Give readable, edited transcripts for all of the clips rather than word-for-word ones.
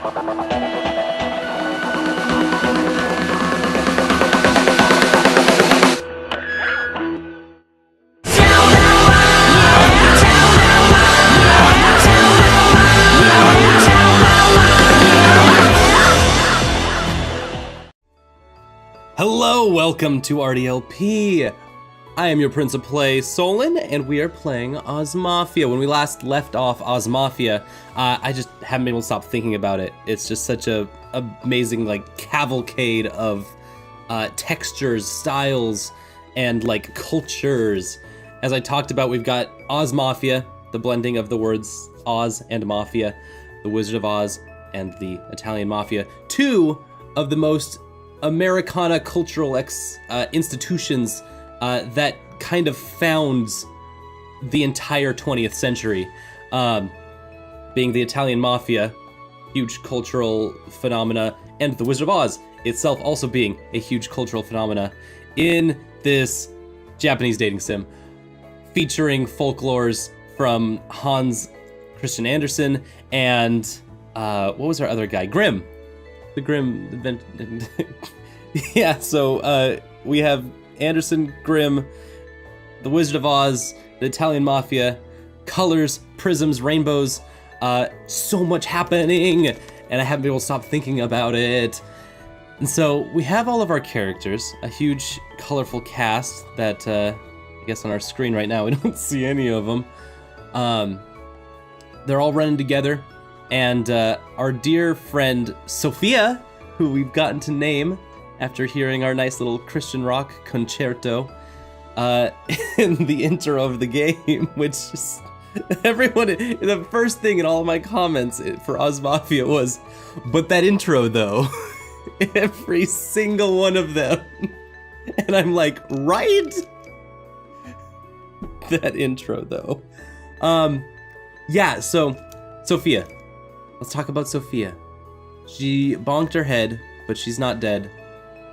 Hello, welcome to RDLP. I am your Prince of Play, Solon, and we are playing OZMAFIA. When we last left off OZMAFIA, I just haven't been able to stop thinking about it. It's just such a amazing like cavalcade of textures, styles, and like cultures. As I talked about, we've got OZMAFIA, the blending of the words Oz and Mafia, the Wizard of Oz, and the Italian Mafia. Two of the most Americana cultural institutions that kind of founds the entire 20th century, being the Italian Mafia, huge cultural phenomena, and the Wizard of Oz itself also being a huge cultural phenomena in this Japanese dating sim, featuring folklores from Hans Christian Andersen and what was our other guy? Grimm. The Grimm, yeah, so we have Anderson, Grimm, the Wizard of Oz, the Italian Mafia, colors, prisms, rainbows, so much happening, and I haven't been able to stop thinking about it. And so we have all of our characters, a huge, colorful cast that, I guess on our screen right now, we don't see any of them. They're all running together. And our dear friend Sophia, who we've gotten to name after hearing our nice little Christian rock concerto in the intro of the game, which is everyone, the first thing in all of my comments for OZMAFIA was, but that intro though, every single one of them. And I'm like, right? That intro though. Yeah, so Sophia. Let's talk about Sophia. She bonked her head, but she's not dead,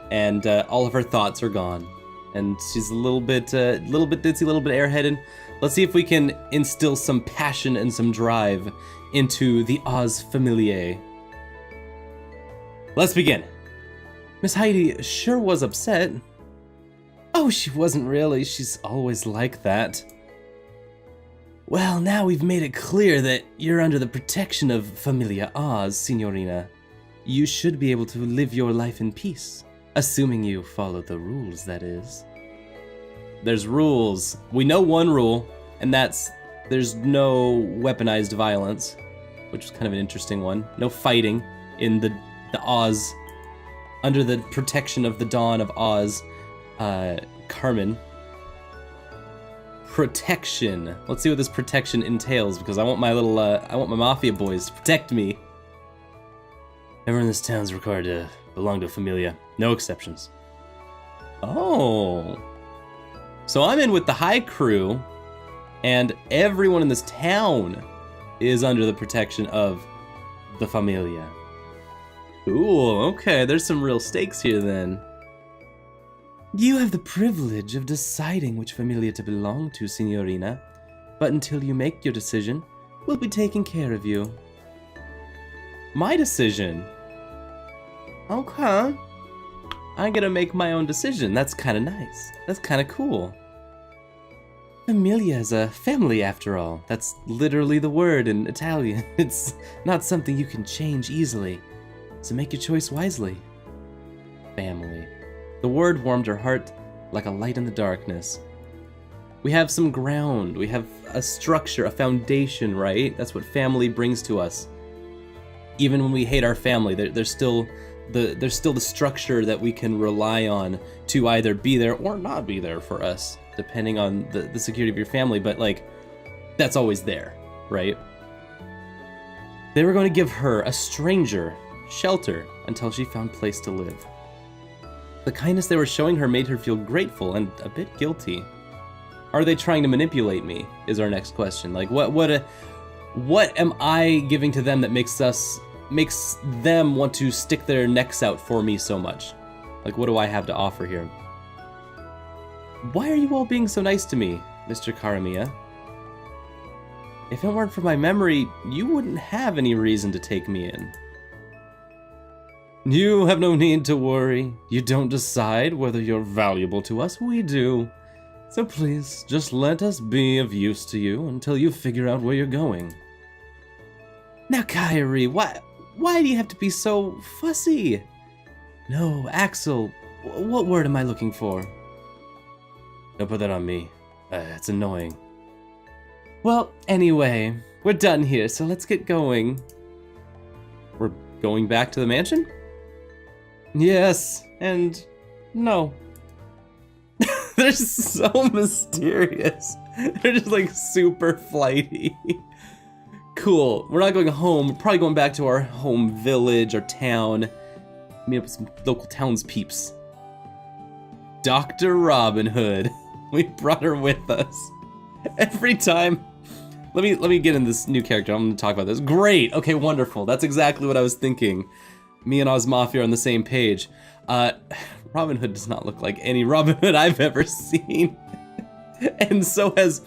and all of her thoughts are gone. And she's a little bit ditzy, a little bit airheaded. Let's see if we can instill some passion and some drive into the Oz Familiae. Let's begin. Miss Heidi sure was upset. Oh, she wasn't really. She's always like that. Well, now we've made it clear that you're under the protection of Familia Oz, Signorina. You should be able to live your life in peace. Assuming you follow the rules, that is. There's rules. We know one rule, and that's there's no weaponized violence, which is kind of an interesting one. No fighting in the Oz, under the protection of the Dawn of Oz, Carmen. Protection. Let's see what this protection entails, because I want my little, I want my mafia boys to protect me. Everyone in this town is required to belong to Familia. No exceptions. Oh. So I'm in with the high crew, and everyone in this town is under the protection of the Familia. Cool, okay, there's some real stakes here then. You have the privilege of deciding which familia to belong to, Signorina. But until you make your decision, we'll be taking care of you. My decision? Okay. I'm gonna make my own decision. That's kinda nice. That's kinda cool. Familia is a family, after all. That's literally the word in Italian. It's not something you can change easily. So make your choice wisely. Family. The word warmed her heart like a light in the darkness. We have some ground, we have a structure, a foundation, right? That's what family brings to us. Even when we hate our family, there's still the structure that we can rely on to either be there or not be there for us, depending on the security of your family, but like, that's always there, right? They were going to give her, a stranger, shelter until she found a place to live. The kindness they were showing her made her feel grateful and a bit guilty. Are they trying to manipulate me, is our next question. Like, what am I giving to them that makes them want to stick their necks out for me so much? Like, what do I have to offer here? Why are you all being so nice to me, Mr. Karamiya? If it weren't for my memory, you wouldn't have any reason to take me in. You have no need to worry. You don't decide whether you're valuable to us, we do. So please, just let us be of use to you until you figure out where you're going. Now, Kyrie, why do you have to be so fussy? No, Axel, what word am I looking for? Don't put that on me. It's annoying. Well, anyway, we're done here, so let's get going. We're going back to the mansion? Yes, and no. They're so mysterious. They're just like super flighty. Cool, we're not going home. We're probably going back to our home village, our town. Meet up with some local townspeeps. Dr. Robin Hood. We brought her with us. Every time. Let me get in this new character. I'm gonna talk about this. Great, okay, wonderful. That's exactly what I was thinking. Me and OZMAFIA are on the same page. Robin Hood does not look like any Robin Hood I've ever seen. And so has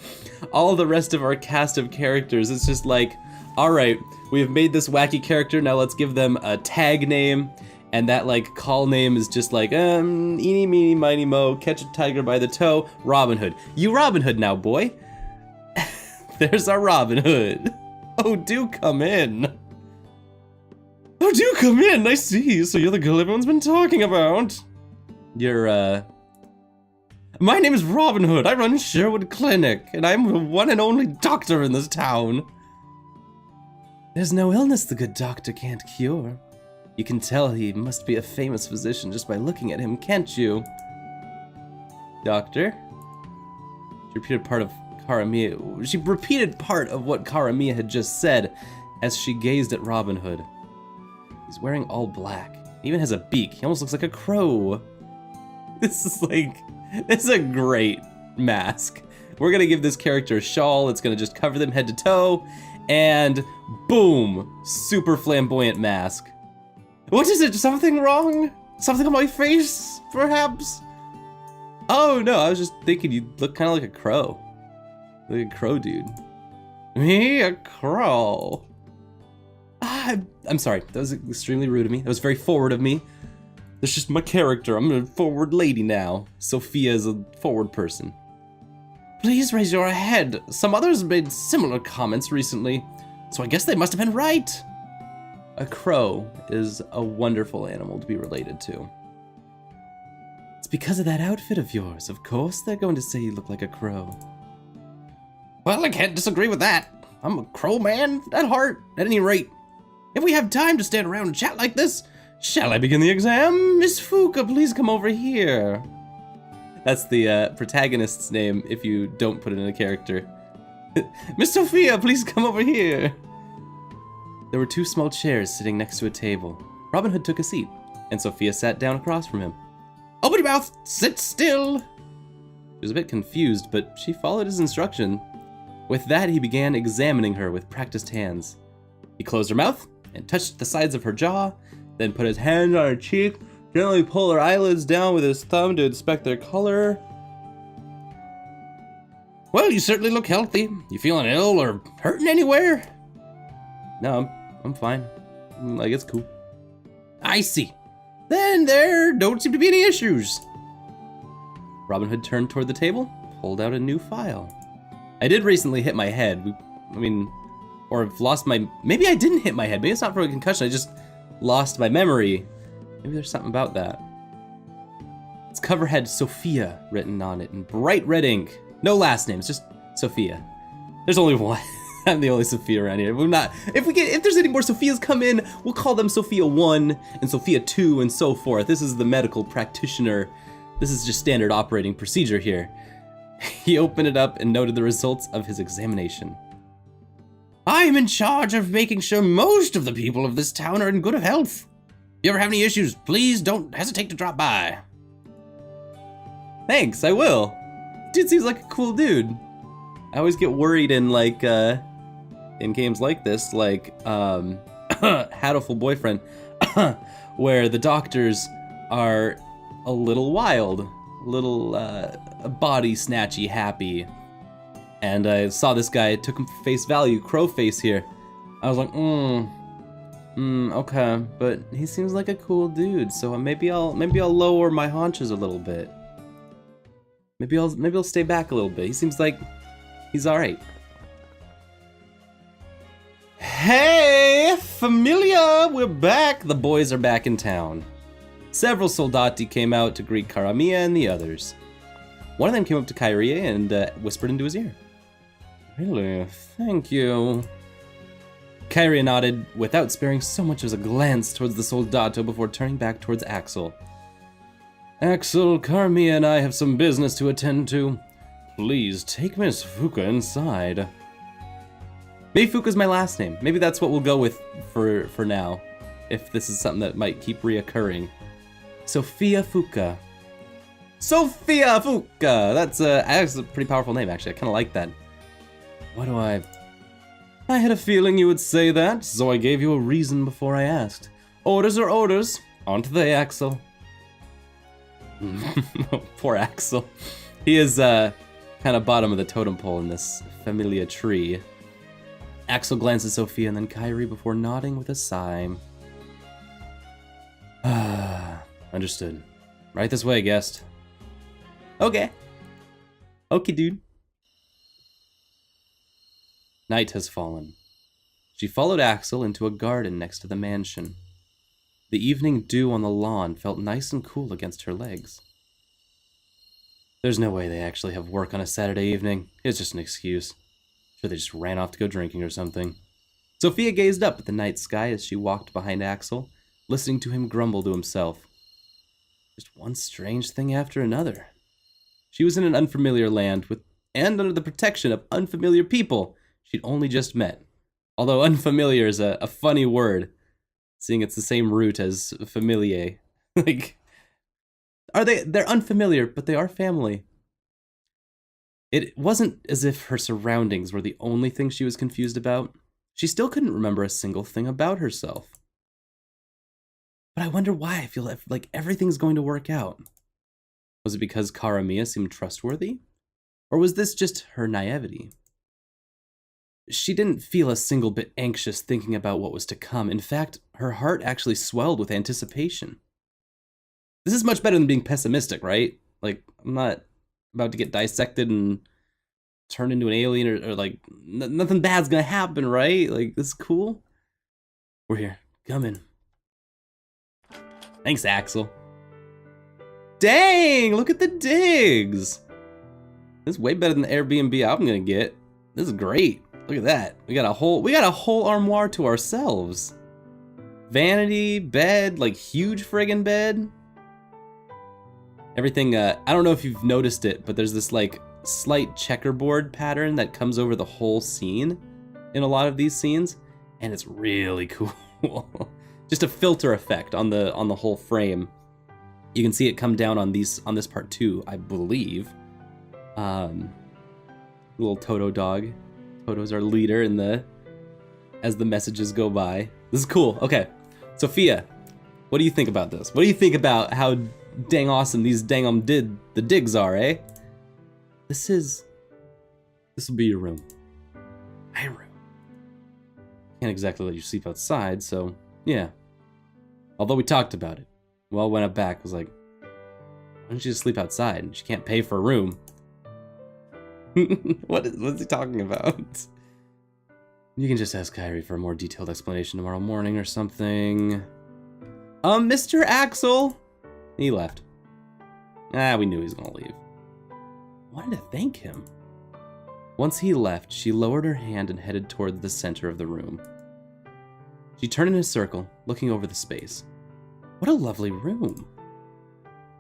all the rest of our cast of characters. It's just like, alright, we have made this wacky character, now let's give them a tag name, and that like call name is just like, eeny, meeny, miny, mo, catch a tiger by the toe, Robin Hood. You Robin Hood now, boy. There's our Robin Hood. Oh, do come in. Oh, do come in, I see. So you're the girl everyone's been talking about. You're, My name is Robin Hood. I run Sherwood Clinic, and I'm the one and only doctor in this town. There's no illness the good doctor can't cure. You can tell he must be a famous physician just by looking at him, can't you? Doctor? She repeated part of what Karamia had just said as she gazed at Robin Hood. He's wearing all black. He even has a beak. He almost looks like a crow. This is a great mask. We're gonna give this character a shawl. It's gonna just cover them head to toe. And boom, super flamboyant mask. What is it? Something wrong? Something on my face, perhaps? Oh no, I was just thinking you look kind of like a crow. Like a crow dude. Me, a crow. I'm sorry, that was extremely rude of me. That was very forward of me. That's just my character. I'm a forward lady now. Sophia is a forward person. Please raise your head. Some others made similar comments recently, so I guess they must have been right. A crow is a wonderful animal to be related to. It's because of that outfit of yours. Of course they're going to say you look like a crow. Well, I can't disagree with that. I'm a crow man at heart, at any rate. If we have time to stand around and chat like this, shall I begin the exam? Miss Fuka, please come over here. That's the protagonist's name if you don't put it in a character. Miss Sophia, please come over here. There were two small chairs sitting next to a table. Robin Hood took a seat, and Sophia sat down across from him. Open your mouth, sit still. She was a bit confused, but she followed his instruction. With that, he began examining her with practiced hands. He closed her mouth and touched the sides of her jaw, then put his hand on her cheek, gently pulled her eyelids down with his thumb to inspect their color. Well, you certainly look healthy. You feeling ill or hurting anywhere? No, I'm fine. Like, it's cool. I see. Then there don't seem to be any issues. Robin Hood turned toward the table, pulled out a new file. I did recently hit my head. Or I've lost my... Maybe I didn't hit my head. Maybe it's not from a concussion. I just lost my memory. Maybe there's something about that. Its cover had Sophia written on it in bright red ink. No last names, just Sophia. There's only one. I'm the only Sophia around here. If there's any more Sophias come in, we'll call them Sophia 1 and Sophia 2 and so forth. This is the medical practitioner. This is just standard operating procedure here. He opened it up and noted the results of his examination. I am in charge of making sure most of the people of this town are in good health. If you ever have any issues, please don't hesitate to drop by. Thanks, I will. Dude seems like a cool dude. I always get worried in like, in games like this, like, Hatoful Boyfriend, where the doctors are a little wild, a little, body snatchy happy. And I saw this guy, took him for face value, crow face here. I was like, Okay, but he seems like a cool dude, so maybe I'll lower my haunches a little bit. Maybe I'll stay back a little bit. He seems like he's all right. Hey, familia, we're back. The boys are back in town. Several soldati came out to greet Karamia and the others. One of them came up to Kyrie and whispered into his ear. Really? Thank you. Kyrie nodded without sparing so much as a glance towards the soldato before turning back towards Axel. Axel, Karamia and I have some business to attend to. Please take Miss Fuka inside. Maybe Fuka's my last name. Maybe that's what we'll go with for now, if this is something that might keep reoccurring. Sophia Fuka. Sophia Fuka! That's a pretty powerful name, actually. I kind of like that. What do I had a feeling you would say that, so I gave you a reason before I asked. Orders are orders. On to the Axel. Poor Axel. He is kind of bottom of the totem pole in this familia tree. Axel glances at Sophia and then Kyrie before nodding with a sigh. Understood. Right this way, guest. Okay. Okay, dude. Night has fallen. She followed Axel into a garden next to the mansion. The evening dew on the lawn felt nice and cool against her legs. There's no way they actually have work on a Saturday evening. It's just an excuse. Sure, they just ran off to go drinking or something. Sophia gazed up at the night sky as she walked behind Axel, listening to him grumble to himself. Just one strange thing after another. She was in an unfamiliar land and under the protection of unfamiliar people she'd only just met. Although unfamiliar is a funny word, seeing it's the same root as familiar. Like, they're unfamiliar, but they are family. It wasn't as if her surroundings were the only thing she was confused about. She still couldn't remember a single thing about herself. But I wonder why I feel like everything's going to work out. Was it because Karamia seemed trustworthy? Or was this just her naivety? She didn't feel a single bit anxious thinking about what was to come. In fact, her heart actually swelled with anticipation. This is much better than being pessimistic, right? Like, I'm not about to get dissected and turned into an alien or like, nothing bad's gonna happen, right? Like, this is cool. We're here. Come in. Thanks, Axel. Dang, look at the digs. This is way better than the Airbnb I'm gonna get. This is great. Look at that. We got a whole armoire to ourselves. Vanity, bed, like huge friggin' bed. Everything, I don't know if you've noticed it, but there's this like slight checkerboard pattern that comes over the whole scene in a lot of these scenes, and it's really cool. Just a filter effect on the whole frame. You can see it come down on this part too, I believe. Little Toto dog. Toto's our leader as the messages go by. This is cool. Okay, Sophia, what do you think about this? What do you think about how dang awesome these the digs are, eh? This will be your room. My room. Can't exactly let you sleep outside, so yeah. Although we talked about it. Well, when I back, was like, why don't you just sleep outside? She can't pay for a room. What's he talking about? You can just ask Kyrie for a more detailed explanation tomorrow morning or something. Mr. Axel! He left. We knew he was gonna leave. I wanted to thank him. Once he left, she lowered her hand and headed toward the center of the room. She turned in a circle, looking over the space. What a lovely room.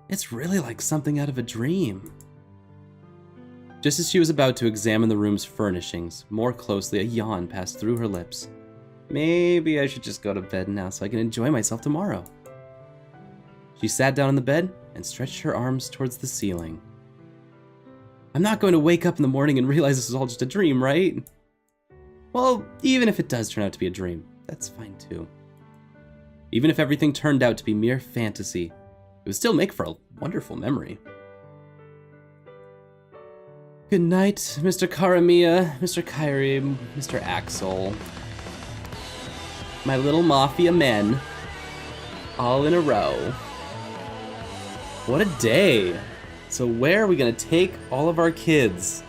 It's really like something out of a dream. Just as she was about to examine the room's furnishings more closely, a yawn passed through her lips. Maybe I should just go to bed now so I can enjoy myself tomorrow. She sat down on the bed and stretched her arms towards the ceiling. I'm not going to wake up in the morning and realize this is all just a dream, right? Well, even if it does turn out to be a dream, that's fine too. Even if everything turned out to be mere fantasy, it would still make for a wonderful memory. Good night, Mr. Karamia, Mr. Kyrie, Mr. Axel. my little mafia men all in a row. What a day. So where are we gonna take all of our kids?